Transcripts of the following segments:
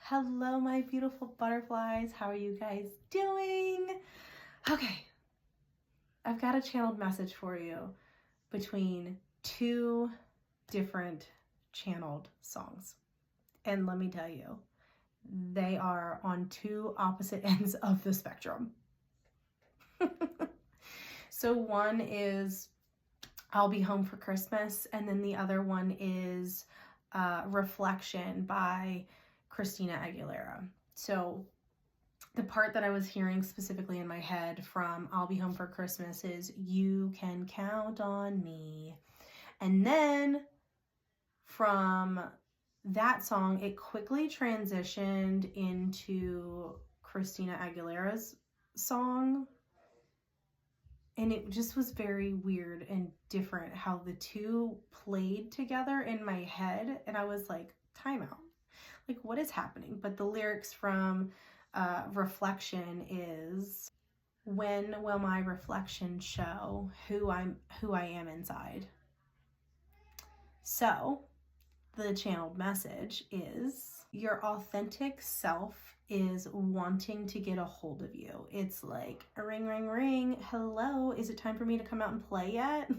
Hello, my beautiful butterflies. How are you guys doing? Okay, I've got a channeled message for you between two different channeled songs. And let me tell you, they are on two opposite ends of the spectrum. So one is I'll Be Home for Christmas, and then the other one is Reflection by Christina Aguilera. So the part that I was hearing specifically in my head from I'll Be Home for Christmas is "You Can Count on Me." And then from that song, it quickly transitioned into Christina Aguilera's song. And it just was very weird and different how the two played together in my head. And I was like, time out. Like, what is happening? But the lyrics from Reflection is, "When will my reflection show who I am inside?" So the channeled message is, your authentic self is wanting to get a hold of you. It's like, ring, ring, ring. Hello, is it time for me to come out and play yet?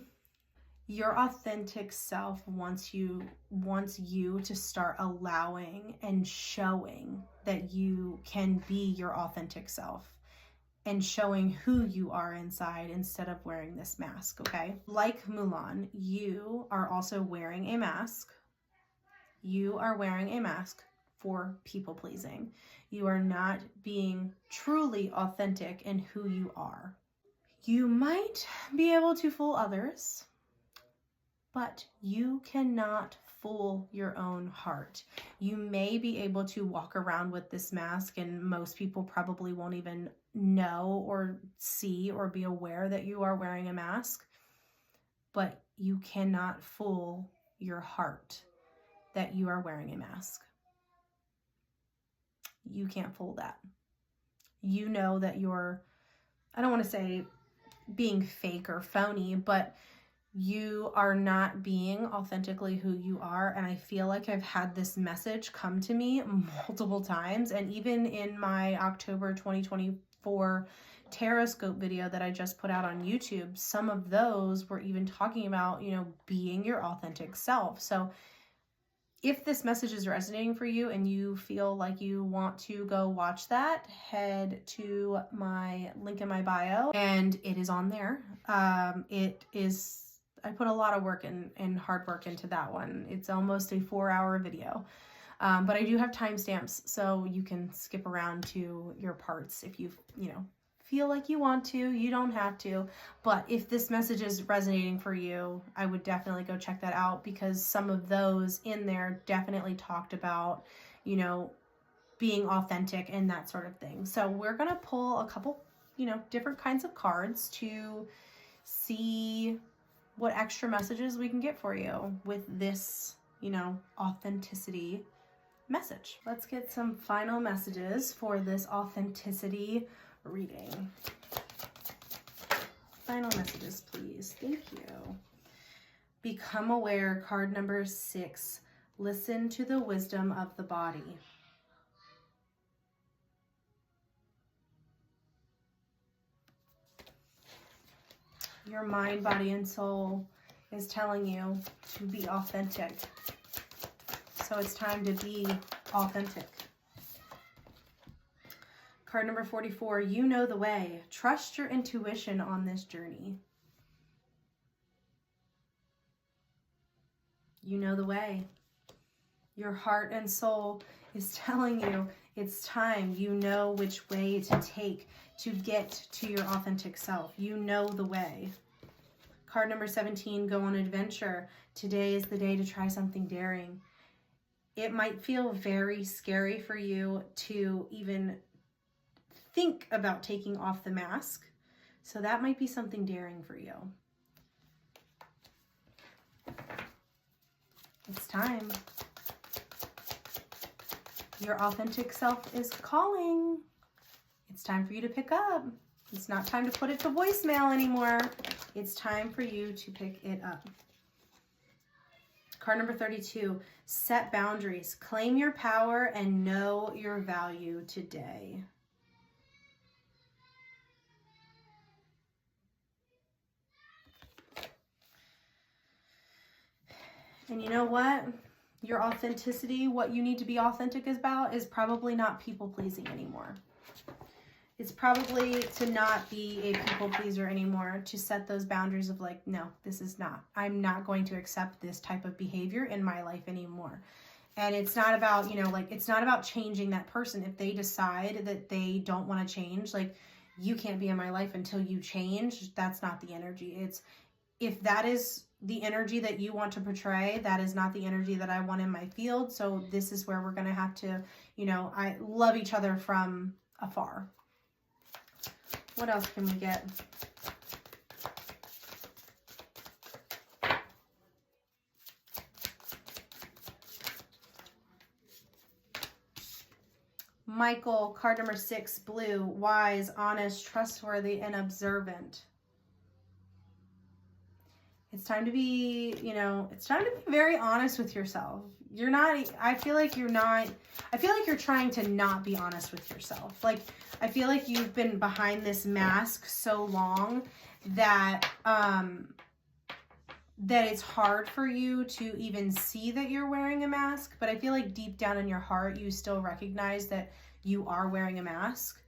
Your authentic self wants you to start allowing and showing that you can be your authentic self and showing who you are inside instead of wearing this mask, okay? Like Mulan, you are also wearing a mask. You are wearing a mask for people pleasing. You are not being truly authentic in who you are. You might be able to fool others, but you cannot fool your own heart. You may be able to walk around with this mask and most people probably won't even know or see or be aware that you are wearing a mask, but you cannot fool your heart that you are wearing a mask. You can't fool that. You know that you're, I don't want to say being fake or phony, but you are not being authentically who you are. And I feel like I've had this message come to me multiple times. And even in my October 2024 Taroscope video that I just put out on YouTube, some of those were even talking about, being your authentic self. So if this message is resonating for you and you feel like you want to go watch that, head to my link in my bio and it is on there. I put a lot of work and hard work into that one. It's almost a 4-hour video. But I do have timestamps so you can skip around to your parts if you feel like you want to. You don't have to. But if this message is resonating for you, I would definitely go check that out, because some of those in there definitely talked about, being authentic and that sort of thing. So we're going to pull a couple, different kinds of cards to see what extra messages we can get for you with this, authenticity message. Let's get some final messages for this authenticity reading. Final messages, please. Thank you. Become aware, card number 6. Listen to the wisdom of the body. Your mind, body, and soul is telling you to be authentic. So it's time to be authentic. Card number 44, you know the way. Trust your intuition on this journey. You know the way. Your heart and soul is telling you it's time. You know which way to take to get to your authentic self. You know the way. Card number 17, go on an adventure. Today is the day to try something daring. It might feel very scary for you to even think about taking off the mask. So that might be something daring for you. It's time. Your authentic self is calling. It's time for you to pick up. It's not time to put it to voicemail anymore. It's time for you to pick it up. Card number 32, set boundaries. Claim your power and know your value today. And you know what? Your authenticity, what you need to be authentic about, is probably not people pleasing anymore. It's probably to not be a people pleaser anymore, to set those boundaries of like, no, this is not. I'm not going to accept this type of behavior in my life anymore. And it's not about, you know, like, it's not about changing that person. If they decide that they don't want to change, like, you can't be in my life until you change. That's not the energy. It's, if that is the energy that you want to portray, that is not the energy that I want in my field. So this is where we're going to have to, you know, I love each other from afar. What else can we get? Michael, card number 6, blue, wise, honest, trustworthy, and observant. It's time to be, you know, it's time to be very honest with yourself. You're not, I feel like you're trying to not be honest with yourself. Like, I feel like you've been behind this mask so long that, that it's hard for you to even see that you're wearing a mask. But I feel like deep down in your heart, you still recognize that you are wearing a mask.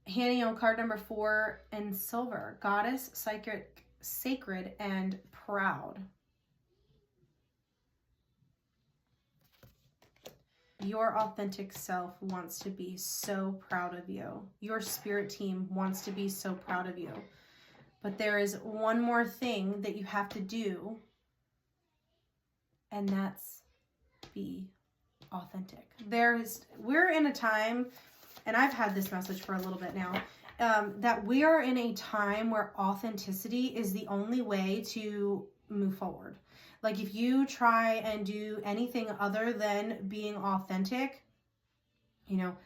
Haniel, card number 4, and silver, goddess, sacred, and proud. Your authentic self wants to be so proud of you. Your spirit team wants to be so proud of you. But there is one more thing that you have to do, and that's be authentic. We're in a time, and I've had this message for a little bit now, that we are in a time where authenticity is the only way to move forward. Like, if you try and do anything other than being authentic, you know,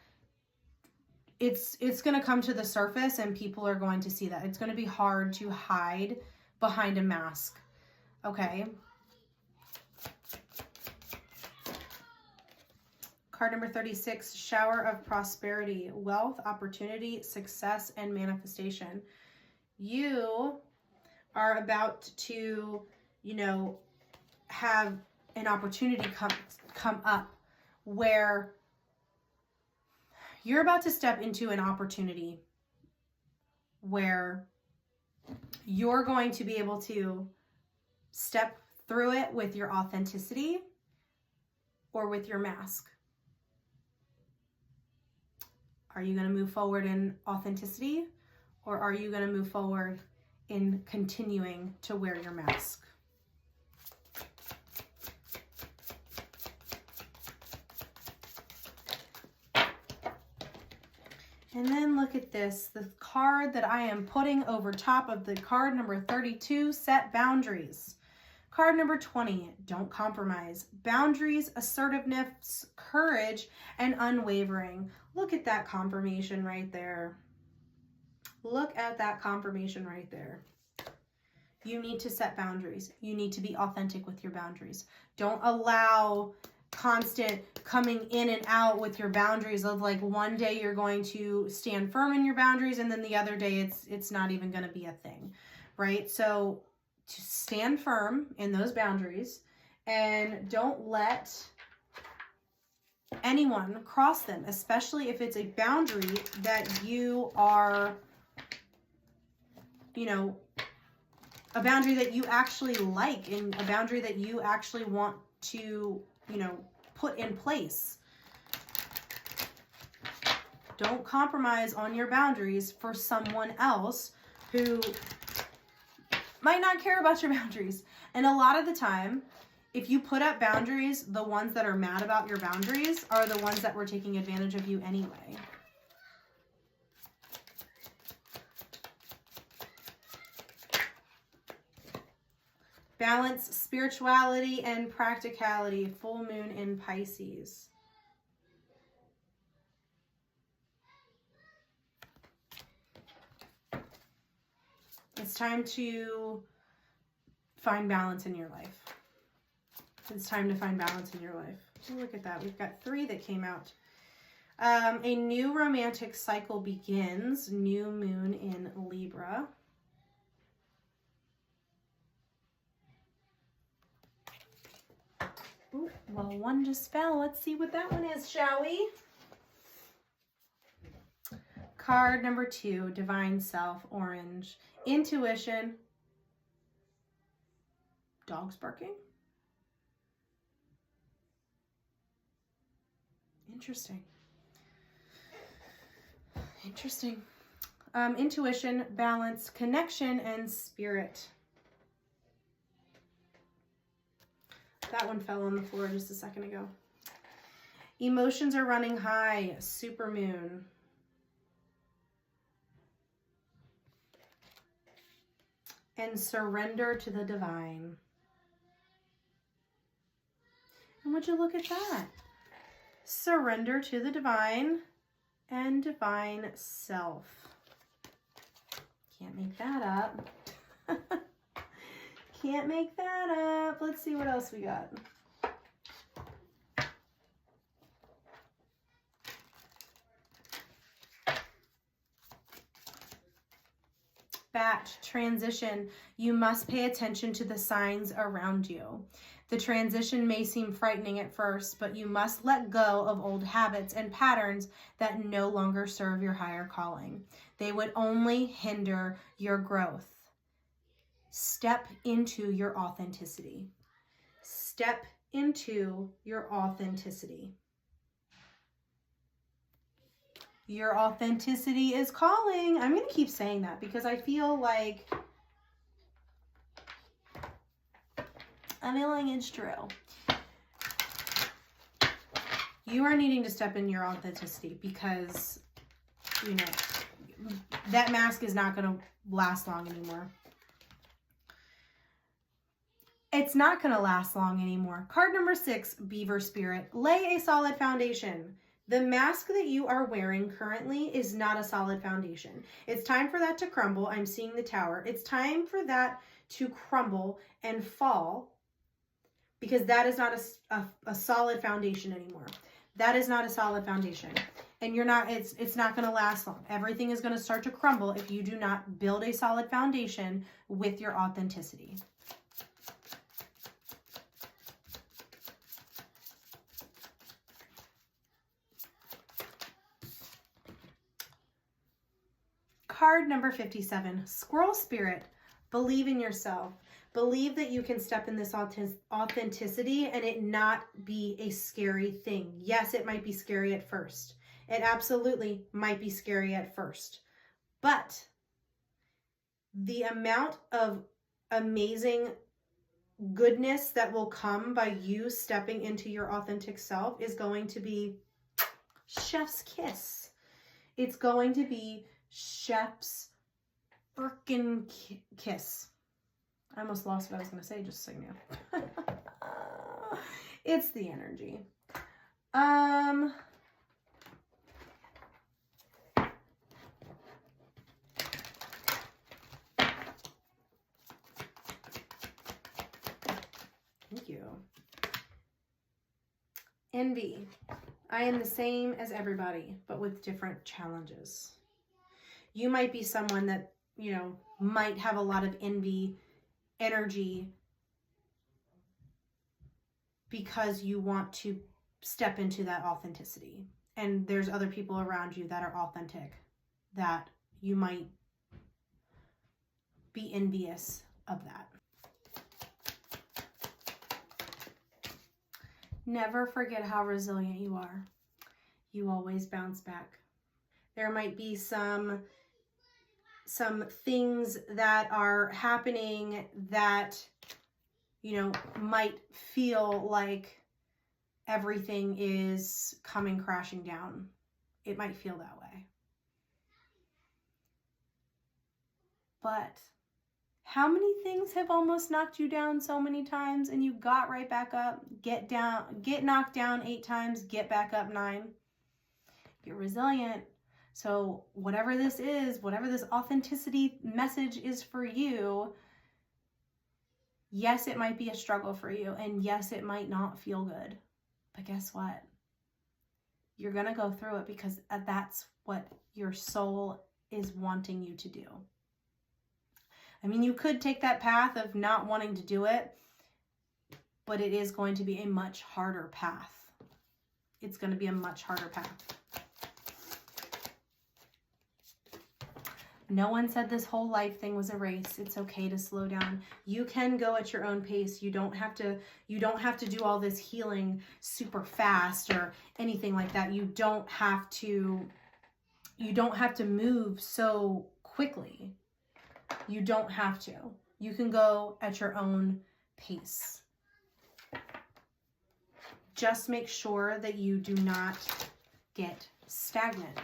it's going to come to the surface and people are going to see that. It's going to be hard to hide behind a mask. Okay. Card number 36, shower of prosperity, wealth, opportunity, success, and manifestation. You are about to, you know, have an opportunity come up where you're about to step into an opportunity where you're going to be able to step through it with your authenticity or with your mask. Are you going to move forward in authenticity, or are you going to move forward in continuing to wear your mask? And then look at this, the card that I am putting over top of the card number 32, set boundaries. Card number 20, don't compromise. Boundaries, assertiveness, courage, and unwavering. Look at that confirmation right there. Look at that confirmation right there. You need to set boundaries. You need to be authentic with your boundaries. Don't allow constant coming in and out with your boundaries of like one day you're going to stand firm in your boundaries and then the other day it's not even going to be a thing, right? So to stand firm in those boundaries and don't let anyone cross them, especially if it's a boundary that you are, you know, a boundary that you actually like and a boundary that you actually want to, you know, put in place. Don't compromise on your boundaries for someone else who might not care about your boundaries. And a lot of the time, if you put up boundaries, the ones that are mad about your boundaries are the ones that were taking advantage of you anyway. Balance, spirituality, and practicality. Full moon in Pisces. It's time to find balance in your life. It's time to find balance in your life. Oh, look at that. We've got 3 that came out. A new romantic cycle begins. New moon in Libra. Ooh, well, one just fell. Let's see what that one is, shall we? Card number 2, Divine Self, orange. Intuition. Dogs barking? Interesting. Interesting. Intuition, balance, connection, and spirit. That one fell on the floor just a second ago. Emotions are running high. Supermoon. And surrender to the divine. And would you look at that? Surrender to the divine and divine self. Can't make that up. Can't make that up. Let's see what else we got. Bat, transition. You must pay attention to the signs around you. The transition may seem frightening at first, but you must let go of old habits and patterns that no longer serve your higher calling. They would only hinder your growth. Step into your authenticity. Step into your authenticity. Your authenticity is calling. I'm going to keep saying that because I feel like it's true. You are needing to step in your authenticity because, you know, that mask is not going to last long anymore. It's not going to last long anymore. Card number 6, Beaver Spirit. Lay a solid foundation. The mask that you are wearing currently is not a solid foundation. It's time for that to crumble. I'm seeing the Tower. It's time for that to crumble and fall because that is not a solid foundation anymore. That is not a solid foundation. And you're not, it's not going to last long. Everything is going to start to crumble if you do not build a solid foundation with your authenticity. Card number 57, Squirrel Spirit. Believe in yourself. Believe that you can step in this authenticity and it not be a scary thing. Yes, it might be scary at first. It absolutely might be scary at first. But the amount of amazing goodness that will come by you stepping into your authentic self is going to be chef's kiss. It's going to be chef's frickin' kiss. I almost lost what I was going to say, just so you know. It's the energy. Thank you. Envy. I am the same as everybody, but with different challenges. You might be someone that, you know, might have a lot of envy energy because you want to step into that authenticity. And there's other people around you that are authentic that you might be envious of that. Never forget how resilient you are. You always bounce back. There might be some things that are happening that, you know, might feel like everything is coming crashing down. It might feel that way. But how many things have almost knocked you down so many times and you got right back up? Get knocked down 8 times, get back up 9. You're resilient. So whatever this is, whatever this authenticity message is for you, Yes, it might be a struggle for you, and yes, it might not feel good, but guess what? You're going to go through it because that's what your soul is wanting you to do. I mean, you could take that path of not wanting to do it, but it is going to be a much harder path. It's going to be a much harder path. No one said this whole life thing was a race. It's okay to slow down. You can go at your own pace. You don't have to do all this healing super fast or anything like that. You don't have to move so quickly. You don't have to. You can go at your own pace. Just make sure that you do not get stagnant,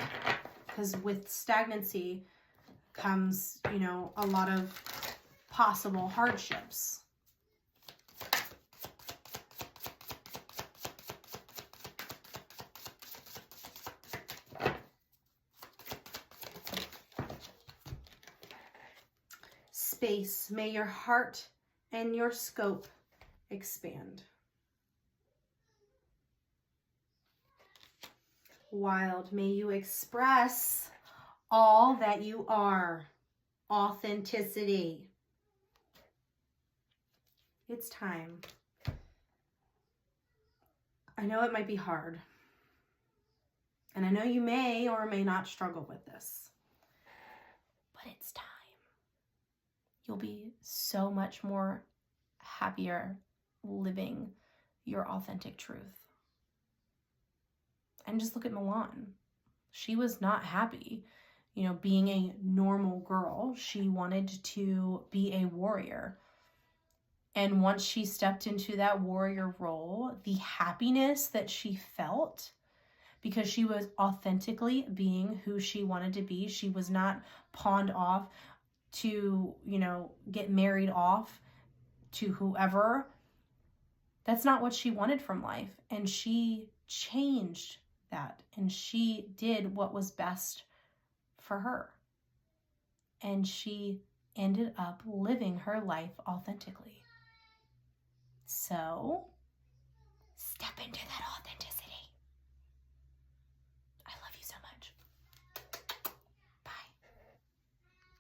because with stagnancy comes, a lot of possible hardships. Space, may your heart and your scope expand. Wild, may you express all that you are. Authenticity. It's time. I know it might be hard. And I know you may or may not struggle with this. But it's time. You'll be so much more happier living your authentic truth. And just look at Milan. She was not happy, being a normal girl. She wanted to be a warrior. And once she stepped into that warrior role, the happiness that she felt, because she was authentically being who she wanted to be. She was not pawned off to, get married off to whoever. That's not what she wanted from life. And she changed that. And she did what was best for her. And she ended up living her life authentically. So, step into that authenticity.